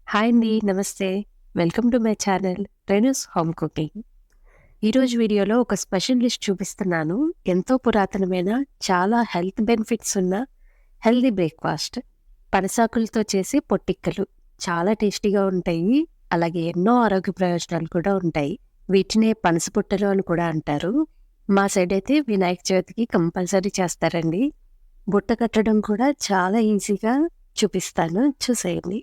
Hi అండి. నమస్తే. Welcome to my channel Renu's home cooking. ఈరోజు వీడియోలో ఒక స్పెషల్ డిష్ చూపిస్తున్నాను. ఎంతో పురాతనమైన, చాలా హెల్త్ బెనిఫిట్స్ ఉన్న హెల్తీ బ్రేక్‌ఫాస్ట్. పనసాకులతో చేసే పొట్టిక్కలు. చాలా టేస్టీగా ఉంటాయి. అలాగే ఎన్నో ఆరోగ్య ప్రయోజనాలు కూడా ఉంటాయి. వీటినే పనస పొట్టలు అని కూడా అంటారు. మా సైడ్ అయితే వినాయక చవితికి కంపల్సరీ చేస్తారండి. బుట్ట కట్టడం కూడా చాలా ఈజీగా చూపిస్తాను. చూసేయండి.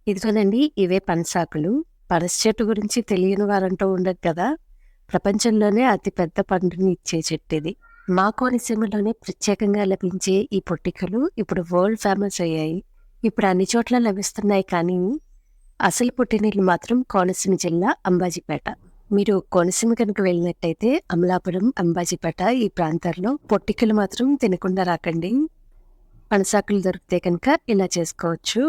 ఇదిగోనండి ఇవే పనసాకులు. పనస చెట్టు గురించి తెలియని వారంటూ ఉండరు కదా! ప్రపంచంలోనే అతి పెద్ద పండుని ఇచ్చే చెట్టిది. మా కోనసీమలోనే ప్రత్యేకంగా లభించే ఈ పొట్టికలు ఇప్పుడు వరల్డ్ ఫేమస్ అయ్యాయి. ఇప్పుడు అన్ని చోట్ల లభిస్తున్నాయి కానీ, అసలు పుట్టినిల్లు మాత్రం కోనసీమ జిల్లా అంబాజీపేట. మీరు కోనసీమ కనుక వెళ్ళినట్టయితే అమలాపురం, అంబాజీపేట ఈ ప్రాంతాల్లో పొట్టికలు మాత్రం తినకుండా రాకండి. పనసాకులు దొరికితే కనుక ఇలా చేసుకోవచ్చు.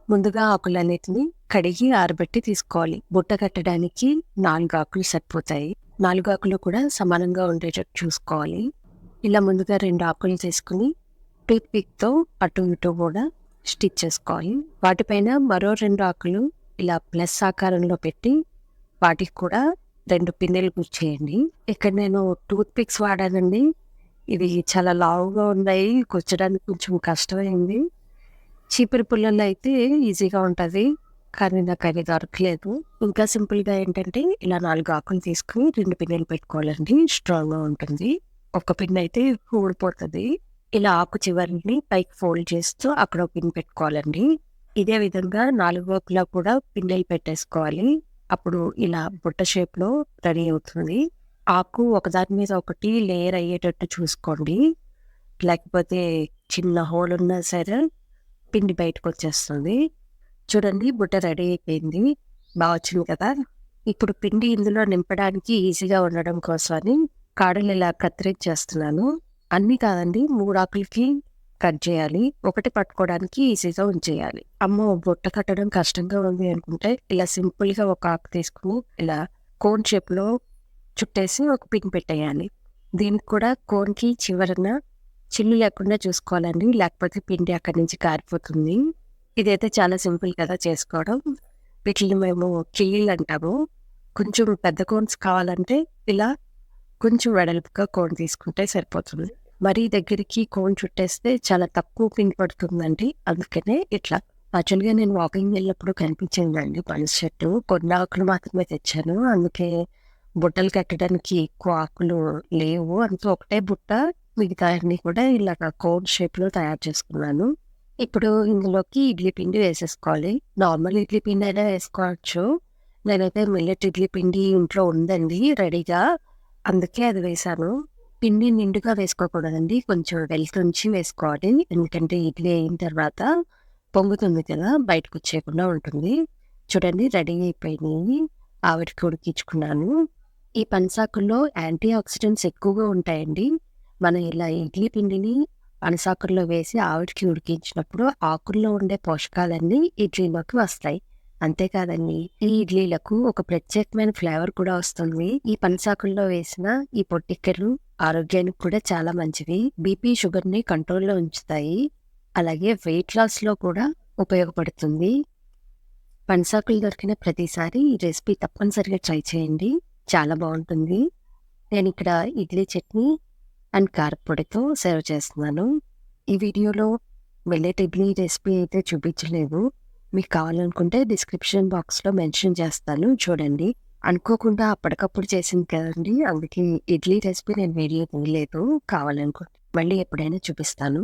ముందుగా ఆకులన్నిటిని కడిగి ఆరబెట్టి తీసుకోవాలి. బుట్ట కట్టడానికి 4 ఆకులు సరిపోతాయి. 4 ఆకులు కూడా సమానంగా ఉండేటట్టు చూసుకోవాలి. ఇలా ముందుగా 2 ఆకులు తీసుకుని టూత్ పిక్‌తో అటు ఇటు కూడా స్టిచ్ చేసుకోవాలి. వాటిపైన మరో 2 ఆకులు ఇలా ప్లస్ ఆకారంలో పెట్టి వాటికి కూడా 2 పిన్నులు గుచ్చేయండి. ఇక్కడ నేను టూత్ పిక్స్ వాడానండి. ఇవి చాలా లావుగా ఉన్నాయి. గుచ్చడానికి కొంచెం కష్టమైంది. చీపురు పుల్లల్లో అయితే ఈజీగా ఉంటది. కానీ నాకది దొరకలేదు. ఇంకా సింపుల్‌గా ఏంటంటే ఇలా 4 ఆకులు తీసుకొని 2 పిన్నులు పెట్టుకోవాలండి. స్ట్రాంగ్‌గా ఉంటుంది. ఒక పిన్ అయితే ఊడిపోతది. ఇలా ఆకు చివరని పైకి ఫోల్డ్ చేస్తూ అక్కడ ఒక పిన్ పెట్టుకోవాలండి. ఇదే విధంగా 4 వైపులా కూడా పిన్నులు పెట్టేసుకోవాలి. అప్పుడు ఇలా బుట్ట షేప్‌లో రెడీ అవుతుంది. ఆకు ఒకదాని మీద ఒకటి లేయర్ అయ్యేటట్టు చూసుకోండి. లేకపోతే చిన్న హోల్ ఉన్నా సరే పిండి బయటకొచ్చేస్తుంది. చూడండి బుట్ట రెడీ అయిపోయింది. వచ్చింది కదా! ఇప్పుడు పిండి ఇందులో నింపడానికి ఈజీగా ఉండడం కోసమని కాడలు ఇలా కత్తిరించేస్తున్నాను. అన్నీ కాదండి 3 ఆకులకి కట్ చేయాలి. ఒకటి పట్టుకోవడానికి ఈజీగా ఉంచేయాలి. అమ్మో! బుట్ట కట్టడం కష్టంగా ఉంది అనుకుంటే ఇలా సింపుల్‌గా ఒక ఆకు తీసుకొని ఇలా కోన్ షేప్‌లో చుట్టేసి ఒక పిన్ పెట్టేయాలి. దీనికి కూడా కోన్‌కి చివరన చిల్లు లేకుండా చూసుకోవాలండి. లేకపోతే పిండి అక్కడి నుంచి కారిపోతుంది. ఇదైతే చాలా సింపుల్ కదా చేసుకోవడం. వీటిని మేము కిళ్ళీలు అంటాము. కొంచెం పెద్ద కోన్స్ కావాలంటే ఇలా కొంచెం వెడల్పుగా కోన్ తీసుకుంటే సరిపోతుంది. మరీ దగ్గరికి కోన్ చుట్టేస్తే చాలా తక్కువ పిండి పడుతుందండి. అందుకనే ఇట్లా. యాక్చువల్‌గా నేను వాకింగ్ వెళ్ళినప్పుడు కనిపించిందండి పనస చెట్టు. కొన్ని ఆకులు మాత్రమే తెచ్చాను. అందుకే బుట్టలు కట్టడానికి ఎక్కువ ఆకులు లేవు. అంతా ఒకటే బుట్ట. మిగతాయన్నీ కూడా ఇలాగ కోన్ షేప్‌లో తయారు చేసుకున్నాను. ఇప్పుడు ఇందులోకి ఇడ్లీ పిండి వేసేసుకోవాలి. నార్మల్ ఇడ్లీ పిండి అయినా వేసుకోవచ్చు. నేనైతే మిల్లెట్ ఇడ్లీ పిండి ఇంట్లో ఉందండి రెడీగా. అందుకే అది వేశాను. పిండి నిండుగా వేసుకోకూడదండి. కొంచెం వెళ్తుంచి వేసుకోవాలి. ఎందుకంటే ఇడ్లీ అయిన తర్వాత పొంగుతుంది కదా! బయటకొచ్చేయకుండా ఉంటుంది. చూడండి రెడీ అయిపోయినాయి. ఆవిరికి ఉడికించుకున్నాను. ఈ పనసాకుల్లో యాంటీ ఆక్సిడెంట్స్ ఎక్కువగా ఉంటాయండి. మనం ఇలా ఇడ్లీ పిండిని పనసాకుల్లో వేసి ఆవిరికి ఉడికించినప్పుడు ఆకుల్లో ఉండే పోషకాలన్నీ ఇడ్లీలోకి వస్తాయి. అంతేకాదండి ఈ ఇడ్లీలకు ఒక ప్రత్యేకమైన ఫ్లేవర్ కూడా వస్తుంది. ఈ పనసాకుల్లో వేసిన ఈ పొట్టిక్కలు ఆరోగ్యానికి కూడా చాలా మంచివి. బీపీ, షుగర్‌ని కంట్రోల్‌లో ఉంచుతాయి. అలాగే వెయిట్ లాస్‌లో కూడా ఉపయోగపడుతుంది. పనసాకులు దొరికిన ప్రతిసారి ఈ రెసిపీ తప్పనిసరిగా ట్రై చేయండి. చాలా బావుంటుంది. నేనిక్కడ ఇడ్లీ చట్నీ అండ్ కారప్పొడితో సర్వ్ చేస్తున్నాను. ఈ వీడియోలో మిల్లెట్ ఇడ్లీ రెసిపీ అయితే చూపించలేదు. మీకు కావాలనుకుంటే డిస్క్రిప్షన్ బాక్స్‌లో మెన్షన్ చేస్తాను చూడండి. అనుకోకుండా అప్పటికప్పుడు చేసింది కదండీ! అందుకే ఇడ్లీ రెసిపీ నేను వీడియో తీయలేదు. కావాలనుకుంటే మళ్ళీ ఎప్పుడైనా చూపిస్తాను.